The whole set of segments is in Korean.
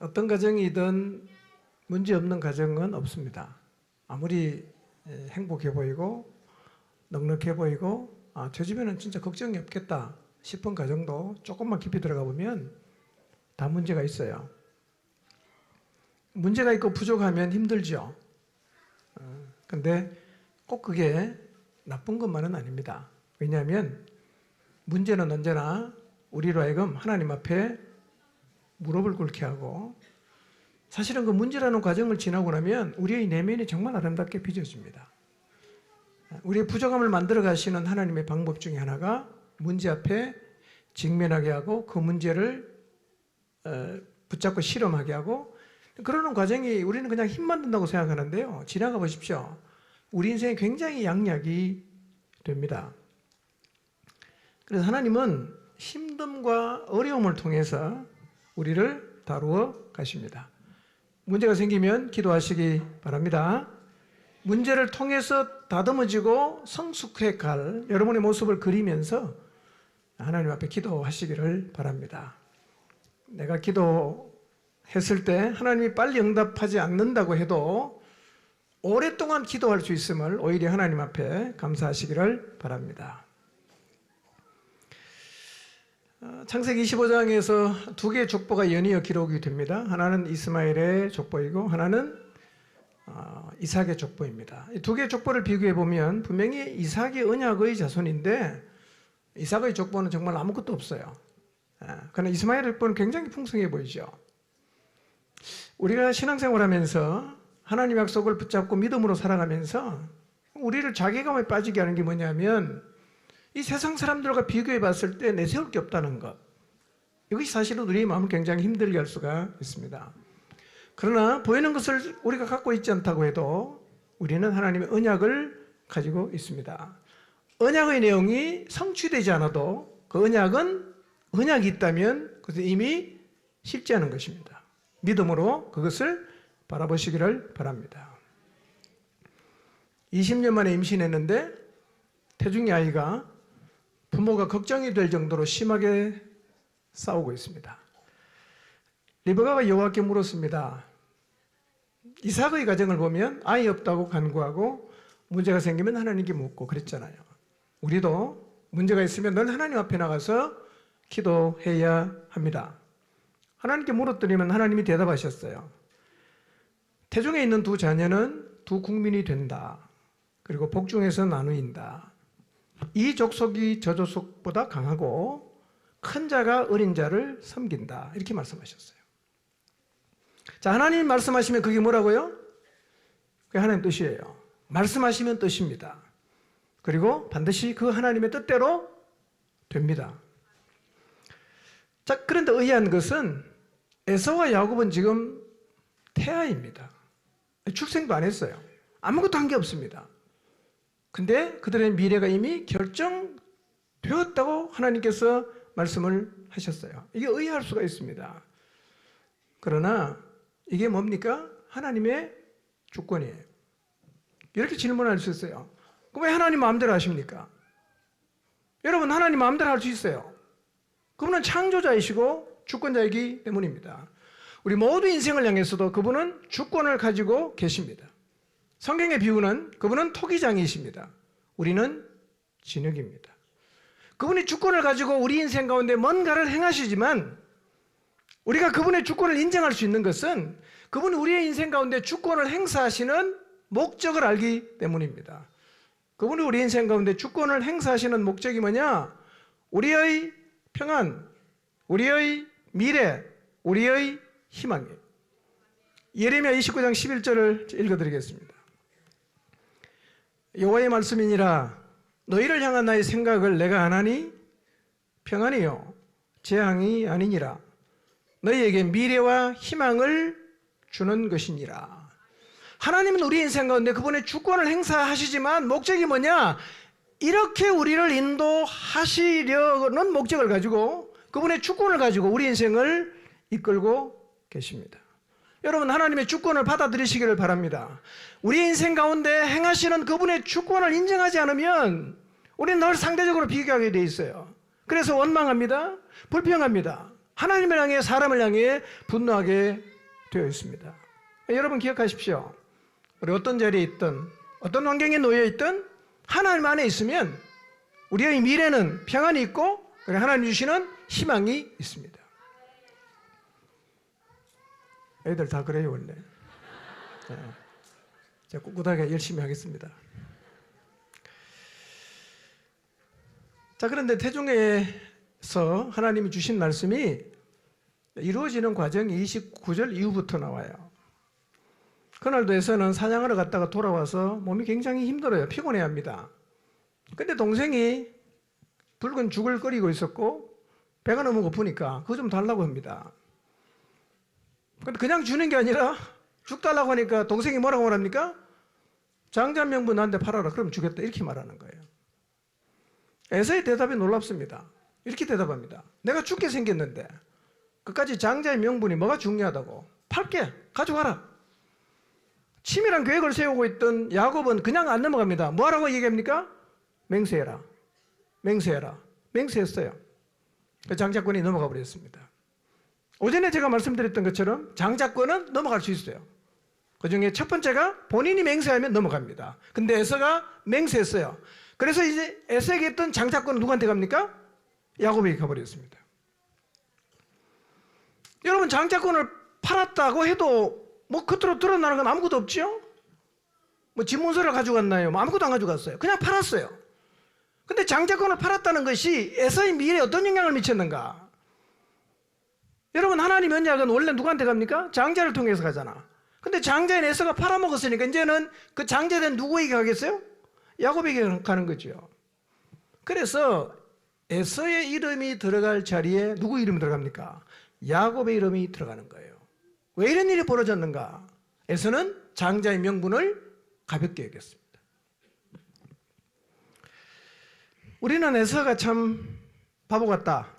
어떤 가정이든 문제없는 가정은 없습니다. 아무리 행복해 보이고 넉넉해 보이고 저 집에는 진짜 걱정이 없겠다 싶은 가정도 조금만 깊이 들어가 보면 다 문제가 있어요. 문제가 있고 부족하면 힘들죠. 근데 꼭 그게 나쁜 것만은 아닙니다. 왜냐하면 문제는 언제나 우리로 하여금 하나님 앞에 무릎을 꿇게 하고, 사실은 그 문제라는 과정을 지나고 나면 우리의 내면이 정말 아름답게 빚어집니다. 우리의 부족함을 만들어 가시는 하나님의 방법 중에 하나가 문제 앞에 직면하게 하고 그 문제를 붙잡고 실험하게 하고, 그러는 과정이 우리는 그냥 힘만 든다고 생각하는데요, 지나가 보십시오. 우리 인생에 굉장히 양약이 됩니다. 그래서 하나님은 힘듦과 어려움을 통해서 우리를 다루어 가십니다. 문제가 생기면 기도하시기 바랍니다. 문제를 통해서 다듬어지고 성숙해 갈 여러분의 모습을 그리면서 하나님 앞에 기도하시기를 바랍니다. 내가 기도했을 때 하나님이 빨리 응답하지 않는다고 해도 오랫동안 기도할 수 있음을 오히려 하나님 앞에 감사하시기를 바랍니다. 창세기 25장에서 두 개의 족보가 연이어 기록이 됩니다. 하나는 이스마엘의 족보이고 하나는 이삭의 족보입니다. 이 두 개의 족보를 비교해 보면 분명히 이삭의 언약의 자손인데 이삭의 족보는 정말 아무것도 없어요. 그러나 이스마엘의 족보는 굉장히 풍성해 보이죠. 우리가 신앙생활하면서 하나님 약속을 붙잡고 믿음으로 살아가면서 우리를 자괴감에 빠지게 하는 게 뭐냐면 이 세상 사람들과 비교해 봤을 때 내세울 게 없다는 것. 이것이 사실은 우리의 마음을 굉장히 힘들게 할 수가 있습니다. 그러나 보이는 것을 우리가 갖고 있지 않다고 해도 우리는 하나님의 언약을 가지고 있습니다. 언약의 내용이 성취되지 않아도 그 언약은 언약이 있다면 그것은 이미 실제하는 것입니다. 믿음으로 그것을 바라보시기를 바랍니다. 20년 만에 임신했는데 태중의 아이가 부모가 걱정이 될 정도로 심하게 싸우고 있습니다. 리브가가 여호와께 물었습니다. 이삭의 가정을 보면 아이 없다고 간구하고 문제가 생기면 하나님께 묻고 그랬잖아요. 우리도 문제가 있으면 늘 하나님 앞에 나가서 기도해야 합니다. 하나님께 물었더니만 하나님이 대답하셨어요. 태중에 있는 두 자녀는 두 국민이 된다. 그리고 복중에서 나누인다. 이 족속이 저 족속보다 강하고 큰 자가 어린 자를 섬긴다. 이렇게 말씀하셨어요. 자, 하나님이 말씀하시면 그게 뭐라고요? 그게 하나님 뜻이에요. 말씀하시면 뜻입니다. 그리고 반드시 그 하나님의 뜻대로 됩니다. 자, 그런데 의아한 것은 에서와 야곱은 지금 태아입니다. 출생도 안 했어요. 아무것도 한 게 없습니다. 근데 그들의 미래가 이미 결정되었다고 하나님께서 말씀을 하셨어요. 이게 의아할 수가 있습니다. 그러나 이게 뭡니까? 하나님의 주권이에요. 이렇게 질문할 수 있어요. 그럼 왜 하나님 마음대로 하십니까? 여러분, 하나님 마음대로 할 수 있어요. 그분은 창조자이시고 주권자이기 때문입니다. 우리 모두 인생을 향해서도 그분은 주권을 가지고 계십니다. 성경의 비유는 그분은 토기장이십니다. 우리는 진흙입니다. 그분이 주권을 가지고 우리 인생 가운데 뭔가를 행하시지만 우리가 그분의 주권을 인정할 수 있는 것은 그분이 우리의 인생 가운데 주권을 행사하시는 목적을 알기 때문입니다. 그분이 우리 인생 가운데 주권을 행사하시는 목적이 뭐냐? 우리의 평안, 우리의 미래, 우리의 희망이에요. 예레미야 29장 11절을 읽어드리겠습니다. 여호와의 말씀이니라. 너희를 향한 나의 생각을 내가 아나니 평안이요 재앙이 아니니라. 너희에게 미래와 희망을 주는 것이니라. 하나님은 우리 인생 가운데 그분의 주권을 행사하시지만 목적이 뭐냐? 이렇게 우리를 인도하시려는 목적을 가지고 그분의 주권을 가지고 우리 인생을 이끌고 계십니다. 여러분, 하나님의 주권을 받아들이시기를 바랍니다. 우리 인생 가운데 행하시는 그분의 주권을 인정하지 않으면 우리는 늘 상대적으로 비교하게 돼 있어요. 그래서 원망합니다. 불평합니다. 하나님을 향해, 사람을 향해 분노하게 되어 있습니다. 여러분 기억하십시오. 우리 어떤 자리에 있든 어떤 환경에 놓여 있든 하나님 안에 있으면 우리의 미래는 평안이 있고 하나님 주시는 희망이 있습니다. 애들 다 그래요 원래. 제가 꿋꿋하게 열심히 하겠습니다. 자, 그런데 태중에서 하나님이 주신 말씀이 이루어지는 과정이 29절 이후부터 나와요. 그날도 에서는 사냥하러 갔다가 돌아와서 몸이 굉장히 힘들어요. 피곤해합니다. 근데 동생이 붉은 죽을 끓이고 있었고 배가 너무 고프니까 그거 좀 달라고 합니다. 근데 그냥 주는 게 아니라 죽 달라고 하니까 동생이 뭐라고 말합니까? 장자명분 나한테 팔아라. 그럼 주겠다. 이렇게 말하는 거예요. 에서의 대답이 놀랍습니다. 이렇게 대답합니다. 내가 죽게 생겼는데 끝까지 장자의 명분이 뭐가 중요하다고? 팔게. 가져가라. 치밀한 계획을 세우고 있던 야곱은 그냥 안 넘어갑니다. 뭐라고 얘기합니까? 맹세해라. 맹세해라. 맹세했어요. 장자권이 넘어가 버렸습니다. 오전에 제가 말씀드렸던 것처럼 장자권은 넘어갈 수 있어요. 그 중에 첫 번째가 본인이 맹세하면 넘어갑니다. 근데 에서가 맹세했어요. 그래서 이제 에서에게 있던 장자권은 누구한테 갑니까? 야곱에게 가버렸습니다. 여러분 장자권을 팔았다고 해도 뭐 겉으로 드러나는 건 아무것도 없죠? 뭐 집문서를 가져갔나요? 뭐 아무것도 안 가져갔어요. 그냥 팔았어요. 근데 장자권을 팔았다는 것이 에서의 미래에 어떤 영향을 미쳤는가? 여러분 하나님 언약은 원래 누구한테 갑니까? 장자를 통해서 가잖아. 근데 장자인 에서가 팔아먹었으니까 이제는 그 장자된 누구에게 가겠어요? 야곱에게 가는 거죠. 그래서 에서의 이름이 들어갈 자리에 누구 이름이 들어갑니까? 야곱의 이름이 들어가는 거예요. 왜 이런 일이 벌어졌는가? 에서는 장자의 명분을 가볍게 여겼습니다. 우리는 에서가 참 바보 같다.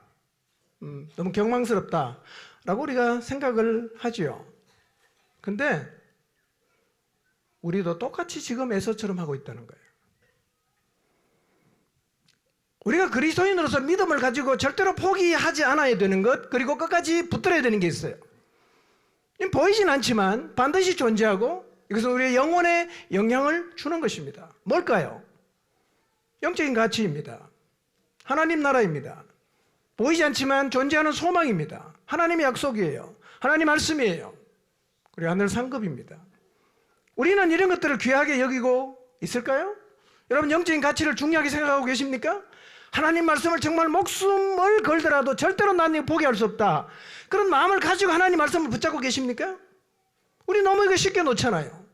너무 경망스럽다. 라고 우리가 생각을 하지요. 근데 우리도 똑같이 지금 에서처럼 하고 있다는 거예요. 우리가 그리스도인으로서 믿음을 가지고 절대로 포기하지 않아야 되는 것, 그리고 끝까지 붙들어야 되는 게 있어요. 보이진 않지만 반드시 존재하고 이것은 우리의 영혼에 영향을 주는 것입니다. 뭘까요? 영적인 가치입니다. 하나님 나라입니다. 보이지 않지만 존재하는 소망입니다. 하나님의 약속이에요. 하나님 말씀이에요. 그리고 하늘 상급입니다. 우리는 이런 것들을 귀하게 여기고 있을까요? 여러분 영적인 가치를 중요하게 생각하고 계십니까? 하나님 말씀을 정말 목숨을 걸더라도 절대로 난 이거 포기할 수 없다. 그런 마음을 가지고 하나님 말씀을 붙잡고 계십니까? 우리 너무 이거 쉽게 놓잖아요.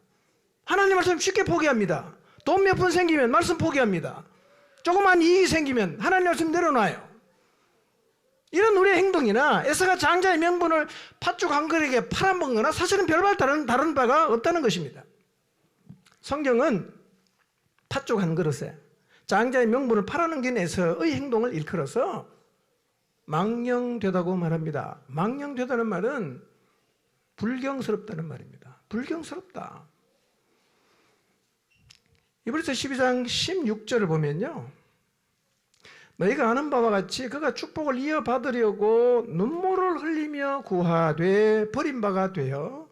하나님 말씀 쉽게 포기합니다. 돈 몇 푼 생기면 말씀 포기합니다. 조그만 이익이 생기면 하나님 말씀 내려놔요. 이런 우리의 행동이나 에서가 장자의 명분을 팥죽 한 그릇에 팔아먹은 거나 사실은 별반 다른 바가 없다는 것입니다. 성경은 팥죽 한 그릇에 장자의 명분을 팔아넘긴 에서의 행동을 일컬어서 망령되다고 말합니다. 망령되다는 말은 불경스럽다는 말입니다. 불경스럽다. 이브리서 12장 16절을 보면요. 너희가 아는 바와 같이 그가 축복을 이어받으려고 눈물을 흘리며 구하되 버림바가 되어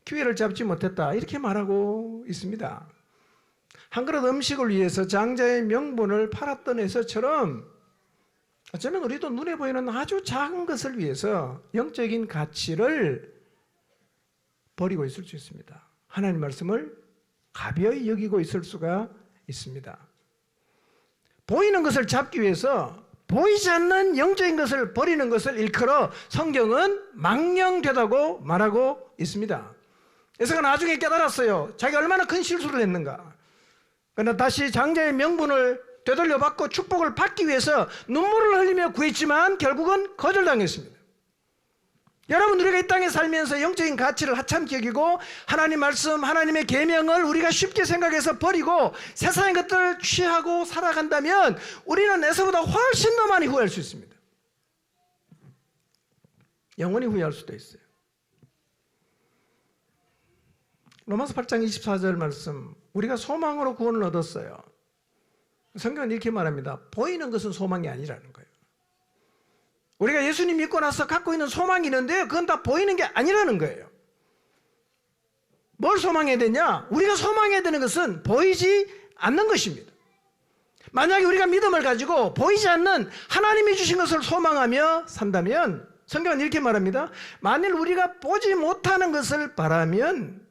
기회를 잡지 못했다. 이렇게 말하고 있습니다. 한 그릇 음식을 위해서 장자의 명분을 팔았던 에서처럼 어쩌면 우리도 눈에 보이는 아주 작은 것을 위해서 영적인 가치를 버리고 있을 수 있습니다. 하나님 말씀을 가벼이 여기고 있을 수가 있습니다. 보이는 것을 잡기 위해서 보이지 않는 영적인 것을 버리는 것을 일컬어 성경은 망령되다고 말하고 있습니다. 에서가 나중에 깨달았어요. 자기가 얼마나 큰 실수를 했는가. 그러나 다시 장자의 명분을 되돌려받고 축복을 받기 위해서 눈물을 흘리며 구했지만 결국은 거절당했습니다. 여러분 우리가 이 땅에 살면서 영적인 가치를 하찮게 여기고 하나님 말씀, 하나님의 계명을 우리가 쉽게 생각해서 버리고 세상의 것들을 취하고 살아간다면 우리는 에서보다 훨씬 더 많이 후회할 수 있습니다. 영원히 후회할 수도 있어요. 로마서 8장 24절 말씀, 우리가 소망으로 구원을 얻었어요. 성경은 이렇게 말합니다. 보이는 것은 소망이 아니라는 거예요. 우리가 예수님 믿고 나서 갖고 있는 소망이 있는데요, 그건 다 보이는 게 아니라는 거예요. 뭘 소망해야 되냐? 우리가 소망해야 되는 것은 보이지 않는 것입니다. 만약에 우리가 믿음을 가지고 보이지 않는 하나님이 주신 것을 소망하며 산다면 성경은 이렇게 말합니다. 만일 우리가 보지 못하는 것을 바라면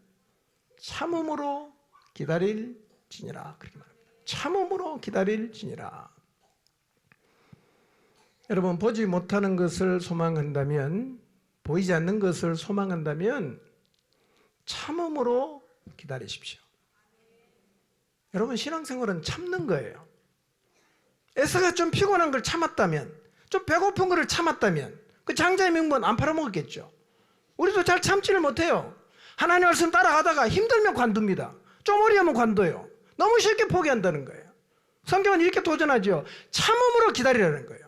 참음으로 기다릴지니라. 그렇게 말합니다. 참음으로 기다릴지니라. 여러분, 보지 못하는 것을 소망한다면, 보이지 않는 것을 소망한다면 참음으로 기다리십시오. 여러분, 신앙생활은 참는 거예요. 에서가 좀 피곤한 걸 참았다면, 좀 배고픈 거를 참았다면 그 장자의 명분 안 팔아먹었겠죠. 우리도 잘 참지를 못해요. 하나님 말씀 따라가다가 힘들면 관둡니다. 좀 어려우면 관둬요. 너무 쉽게 포기한다는 거예요. 성경은 이렇게 도전하죠. 참음으로 기다리라는 거예요.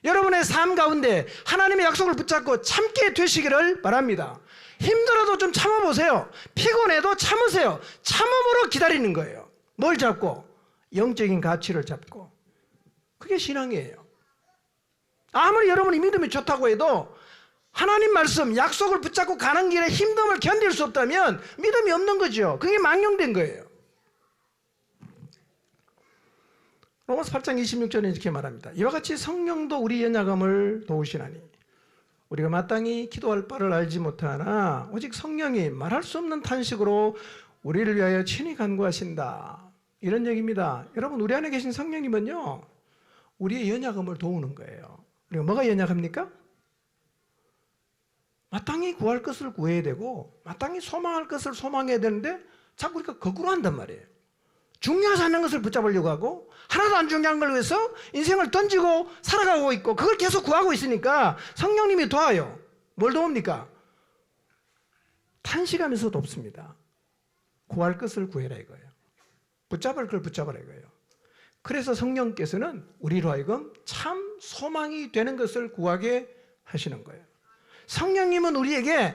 여러분의 삶 가운데 하나님의 약속을 붙잡고 참게 되시기를 바랍니다. 힘들어도 좀 참아보세요. 피곤해도 참으세요. 참음으로 기다리는 거예요. 뭘 잡고? 영적인 가치를 잡고. 그게 신앙이에요. 아무리 여러분이 믿음이 좋다고 해도 하나님 말씀, 약속을 붙잡고 가는 길에 힘듦을 견딜 수 없다면 믿음이 없는 거죠. 그게 망령된 거예요. 로마서 8장 26절에 이렇게 말합니다. 이와 같이 성령도 우리 연약함을 도우시나니 우리가 마땅히 기도할 바를 알지 못하나 오직 성령이 말할 수 없는 탄식으로 우리를 위하여 친히 간구하신다. 이런 얘기입니다. 여러분, 우리 안에 계신 성령님은요, 우리의 연약함을 도우는 거예요. 우리가 뭐가 연약합니까? 마땅히 구할 것을 구해야 되고 마땅히 소망할 것을 소망해야 되는데 자꾸 우리가 거꾸로 한단 말이에요. 중요하지 않는 것을 붙잡으려고 하고 하나도 안 중요한 걸 위해서 인생을 던지고 살아가고 있고 그걸 계속 구하고 있으니까 성령님이 도와요. 뭘 도웁니까? 탄식하면서 돕습니다. 구할 것을 구해라 이거예요. 붙잡을 걸 붙잡으라 이거예요. 그래서 성령께서는 우리로 하여금 참 소망이 되는 것을 구하게 하시는 거예요. 성령님은 우리에게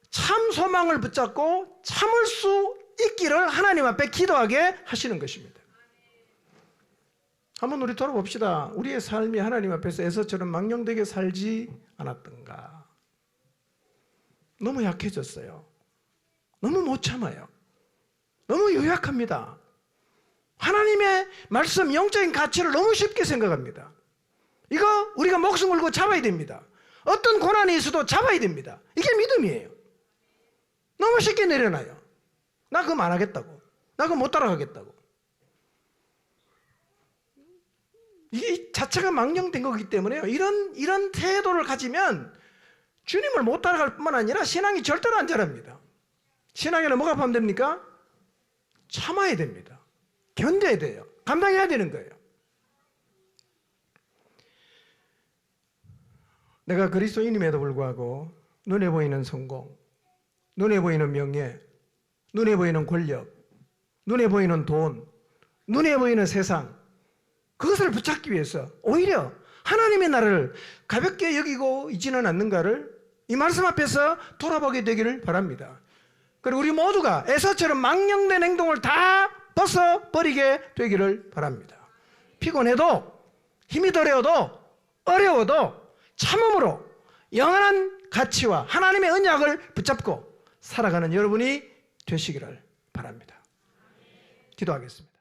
참 소망을 붙잡고 참을 수 있기를 하나님 앞에 기도하게 하시는 것입니다. 한번 우리 돌아봅시다. 우리의 삶이 하나님 앞에서 에서처럼 망령되게 살지 않았던가? 너무 약해졌어요. 너무 못 참아요. 너무 유약합니다. 하나님의 말씀, 영적인 가치를 너무 쉽게 생각합니다. 이거 우리가 목숨 걸고 잡아야 됩니다. 어떤 고난이 있어도 잡아야 됩니다. 이게 믿음이에요. 너무 쉽게 내려놔요. 나 그거 안 하겠다고. 나 그거 못 따라가겠다고. 이게 자체가 망령된 거기 때문에요. 이런 태도를 가지면 주님을 못 따라갈 뿐만 아니라 신앙이 절대로 안 자랍니다. 신앙에는 뭐가 포함됩니까? 참아야 됩니다. 견뎌야 돼요. 감당해야 되는 거예요. 내가 그리스도인임에도 불구하고 눈에 보이는 성공, 눈에 보이는 명예, 눈에 보이는 권력, 눈에 보이는 돈, 눈에 보이는 세상, 그것을 붙잡기 위해서 오히려 하나님의 나를 가볍게 여기고 있지는 않는가를 이 말씀 앞에서 돌아보게 되기를 바랍니다. 그리고 우리 모두가 에서처럼 망령된 행동을 다 벗어버리게 되기를 바랍니다. 피곤해도 힘이 덜해도 어려워도 참음으로 영원한 가치와 하나님의 언약을 붙잡고 살아가는 여러분이 되시기를 바랍니다. 기도하겠습니다.